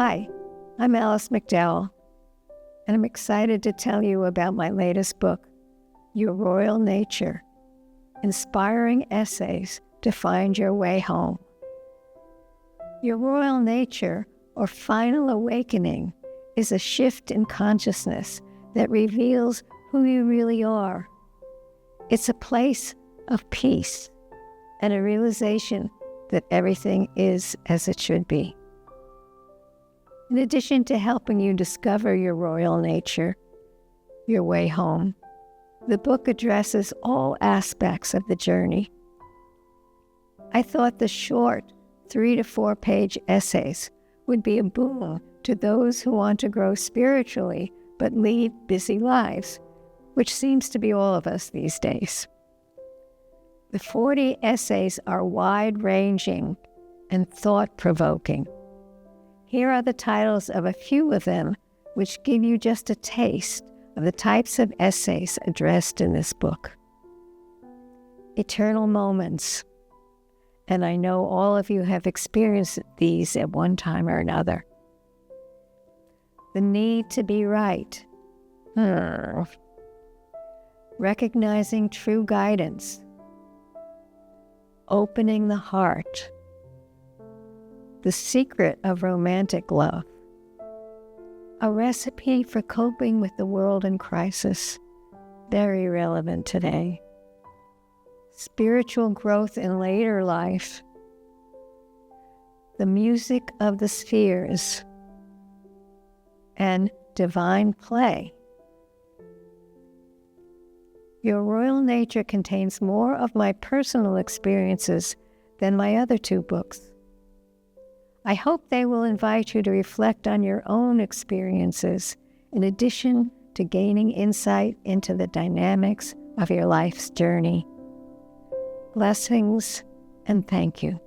Hi, I'm Alice McDowell, and I'm excited to tell you about my latest book, Your Royal Nature, Inspiring Essays to Find Your Way Home. Your royal nature, or final awakening, is a shift in consciousness that reveals who you really are. It's a place of peace and a realization that everything is as it should be. In addition to helping you discover your royal nature, your way home, the book addresses all aspects of the journey. I thought the short 3 to 4 page essays would be a boon to those who want to grow spiritually but lead busy lives, which seems to be all of us these days. The 40 essays are wide-ranging and thought-provoking. Here are the titles of a few of them, which give you just a taste of the types of essays addressed in this book. Eternal Moments, and I know all of you have experienced these at one time or another. The Need to Be Right. Recognizing True Guidance. Opening the Heart. The Secret of Romantic Love. A Recipe for Coping with the World in Crisis. Very relevant today. Spiritual Growth in Later Life. The Music of the Spheres. And Divine Play. Your Royal Nature contains more of my personal experiences than my other 2 books. I hope they will invite you to reflect on your own experiences, in addition to gaining insight into the dynamics of your life's journey. Blessings and thank you.